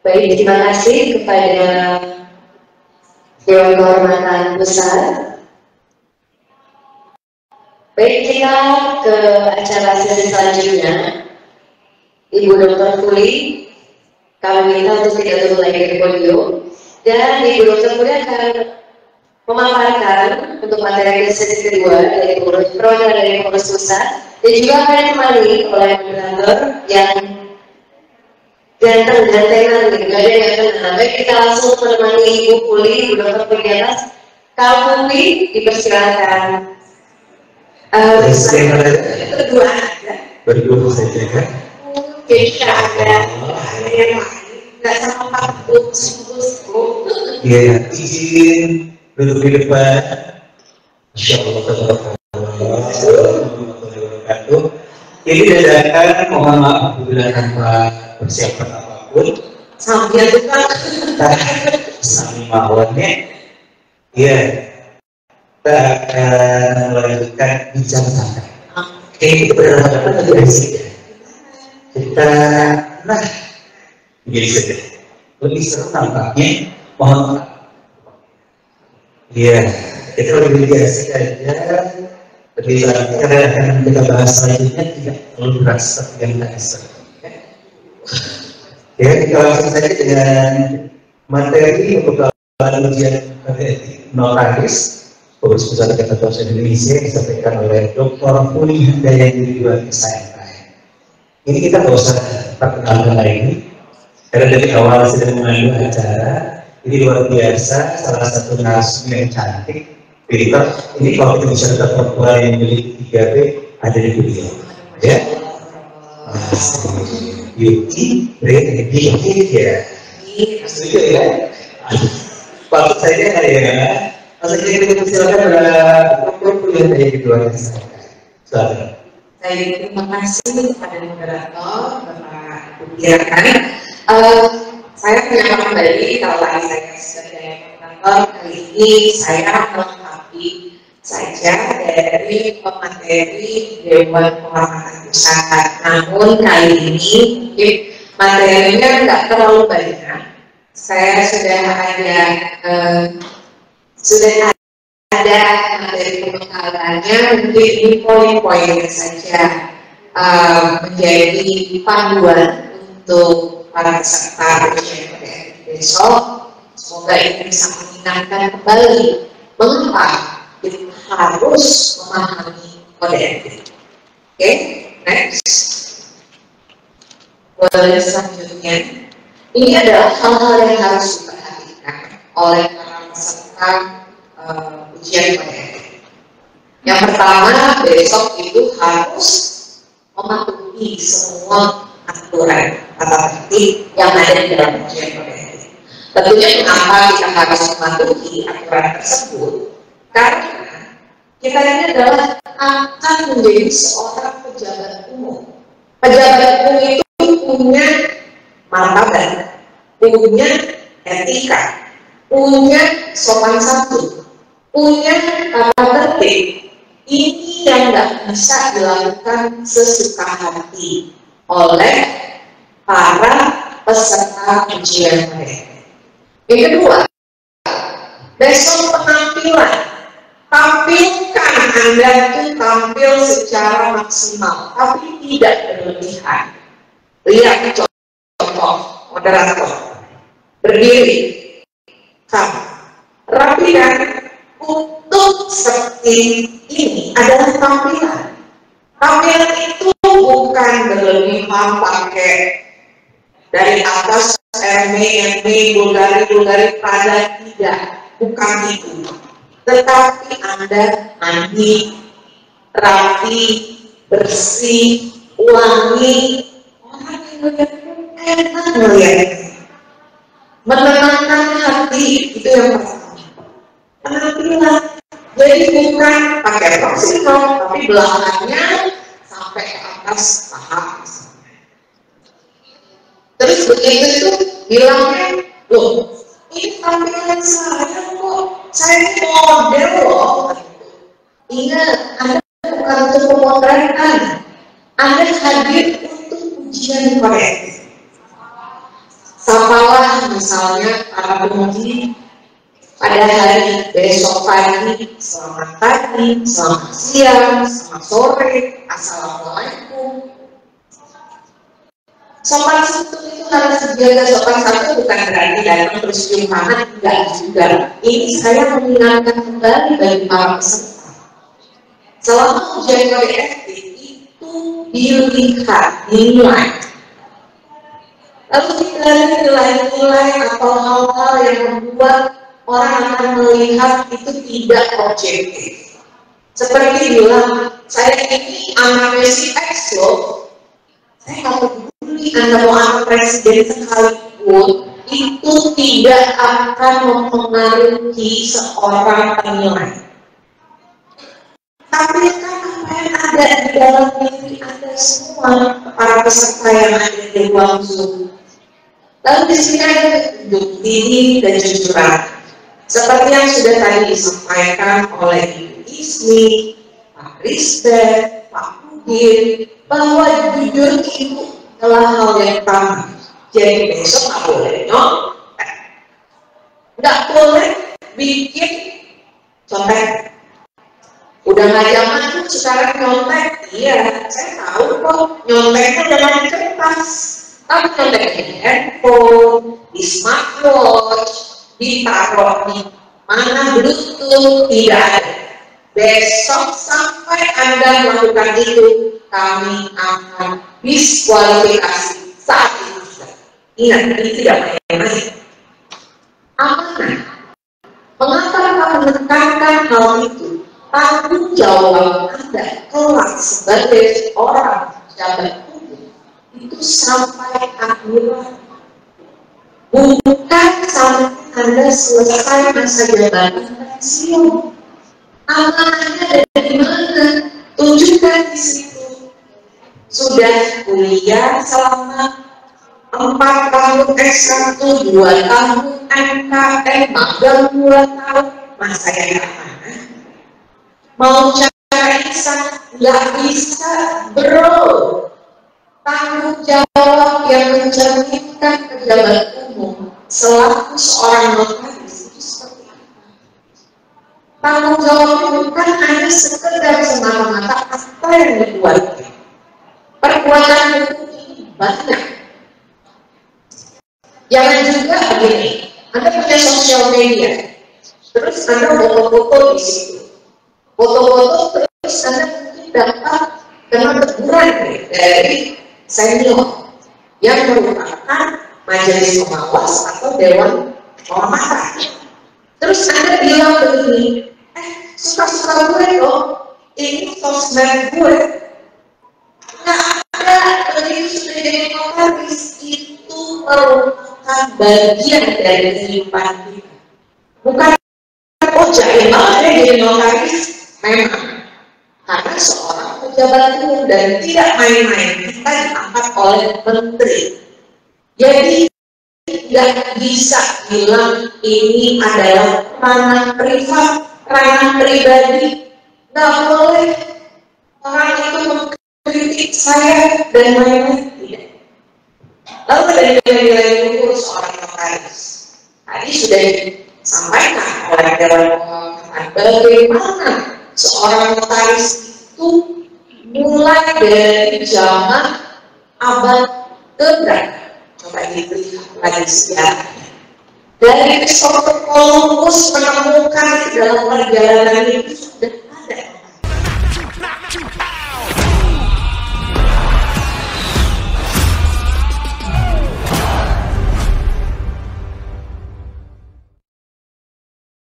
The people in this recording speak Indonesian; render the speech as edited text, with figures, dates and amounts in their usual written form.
Baik, terima kasih kepada Dewan Kehormatan Besar. Baik, kita ke acara sesi selanjutnya. Ibu Dr. Fuli, kami minta untuk tidak turun lagi ke podium. Dan Ibu Dr. Fuli akan memaparkan untuk materi sesi kedua dari program dari Pengurus Pusat, dan juga akan ditemani oleh moderator yang ganteng dan tenar, gak ada yang kenal. Baik, kita langsung menemani Ibu Fuli, Ibu Dr. Fuli di atas. Kak Fuli, dipersilakan. Berdua aja. Berdua saja kan? Jadi ada yang nggak sama Pak Bus. Iya, izin duduk di depan. Insya Allah. Jadi dadakan, mohon maaf apabila tanpa persiapan apapun. Sambil tukang. Sami mawonnya. Iya. Kita akan melanjutkan bincang santai. Oke, itu benar-benar dari sini. Kita, jadi sedih. Lebih seru nampaknya. Mohon maaf. Iya, kita lebih biasa saja. Lebih lanjut karena akan kita bahas selanjutnya tidak terlalu berat seperti yang tadi sebelumnya. Ya, kita langsung saja dengan materi pembekalan ujian notaris Pengurus Pusat Ketentuan Indonesia yang disampaikan oleh Dr. Fuli Handayani SMK. Ini kita nggak usah perkenalkan lagi, karena dari awal sedang memandu acara. Ini luar biasa, salah satu narasumber yang cantik. Pintar, ini kalau kita bisa dapat perempuan yang memiliki 3B ada di beliau, ya. Beauty, brand, ya. Setuju ya? Waktu saja ya. Masa kita persilakan pada perempuan yang ada di luar sana. Silakan. Baik, terima kasih kepada moderator, Bapak Budiarkan. Saya menyapa kembali kalau tadi saya sebagai moderator, kali ini saya melengkapi saja dari pemateri Dewan Kehormatan Pusat. Namun kali ini mungkin materinya nggak terlalu banyak. Saya sudah ada materi pembekalannya, mungkin ini poin-poinnya saja menjadi panduan untuk para peserta ujian PTN besok. Semoga ini bisa mengingatkan kembali mengapa kita harus memahami kode etik. Oke, next. Boleh selanjutnya. Ini adalah hal-hal yang harus diperhatikan oleh para peserta ujian kode etik. Yang pertama, besok itu harus mematuhi semua aturan tata tertib yang ada di dalam ujian kode etik. Tentunya mengapa kita harus mematuhi aturan tersebut? Karena kita ini adalah akan menjadi seorang pejabat umum. Pejabat umum itu punya martabat, punya etika, punya sopan santun, punya tata tertib. Ini yang nggak bisa dilakukan sesuka hati oleh para peserta ujian kode etik. Yang kedua, besok penampilan, tampilkan Anda itu tampil secara maksimal, tapi tidak berlebihan. Lihat contoh moderator, berdiri, sama, rapi kan? Untuk seperti ini adalah tampilan. Tampilan itu bukan berlebihan pakai dari atas Bulgari pada tidak, bukan itu. Tetapi Anda mandi, rapi, bersih, wangi, orang yang melihat enak melihatnya, menenangkan hati, itu yang pertama. Penampilan, jadi bukan pakai proxy tapi belakangnya sampai ke atas paha. Terus begitu itu bilangnya, loh, ini tampilan saya kok, saya ini model loh. Ingat, Anda bukan untuk pemotretan, Anda hadir untuk ujian kode etik. Sapalah misalnya para pengemudi pada hari besok pagi, selamat pagi, selamat siang, selamat sore, assalamualaikum. Sopan santun itu harus dijaga. Sopan santun bukan berarti datang terus cium tangan, tidak juga. Ini saya mengingatkan kembali bagi para peserta. Selama ujian kode etik itu dilihat, dinilai. Lalu dikali nilai-nilai atau hal-hal yang membuat orang akan melihat itu tidak objektif. Seperti bilang, saya ini anaknya si X loh. Saya nggak peduli Anda mau anak presiden sekalipun, itu tidak akan mempengaruhi seorang penilai. Tapi kan apa yang ada di dalam diri Anda semua, para peserta yang ada di ruang Zoom. Lalu di sini ada bukti dan kejujuran. Seperti yang sudah tadi disampaikan oleh Ibu Ismi, Pak Ristek, Pak Udin, bahwa jujur itu adalah hal yang utama. Jadi besok nggak boleh nyontek, nggak boleh bikin contek. Udah nggak zaman sekarang nyontek, iya saya tahu kok nyonteknya dalam kertas. Tapi nyonteknya di handphone, di smartwatch, ditaruh di mana bluetooth, tidak ada. Besok sampai Anda melakukan itu, kami akan diskualifikasi saat itu. Ingat, ini tidak main-main. Amanah. Mengapa kamu menekankan hal itu? Tanggung jawab Anda kelak sebagai orang pejabat itu sampai akhirat, bukan sampai Anda selesai masa jabatan pensiun. Amanahnya dari mana? Tunjukkan di situ. Sudah kuliah selama 4 tahun S1, 2 tahun MKN, magang 2 tahun, masa yang amanah. Mau cari instan, nggak bisa, bro. Tanggung jawab yang mencerminkan pejabat umum selaku seorang notaris itu seperti apa? Tanggung jawabnya bukan hanya sekedar semata-mata apa yang dibuatnya. Perbuatan hukum ini banyak. Jangan juga begini, Anda punya sosial media, terus Anda foto-foto di situ, foto-foto terus Anda mungkin dapat kena teguran dari senior yang merupakan majelis pengawas atau dewan kehormatan. Terus Anda bilang begini, suka-suka gue loh, ini sosmed gue. Nggak ada, begitu sudah jadi notaris, itu merupakan bagian dari kehidupan kita. Bukan, oh jahil banget ya jadi notaris, memang. Karena seorang pejabat umum dan tidak main-main, kita diangkat oleh menteri. Jadi tidak bisa bilang ini adalah ranah privat, ranah pribadi. Nggak boleh orang itu mengkritik saya dan lain-lain. Tidak. Lalu ada nilai-nilai ukur seorang notaris. Tadi sudah disampaikan oleh Dewan Kehormatan bagaimana seorang notaris itu mulai dari zaman abad ke-berapa? Coba dilihat lagi sejarahnya. Dari Christopher Columbus menemukan dalam perjalanan itu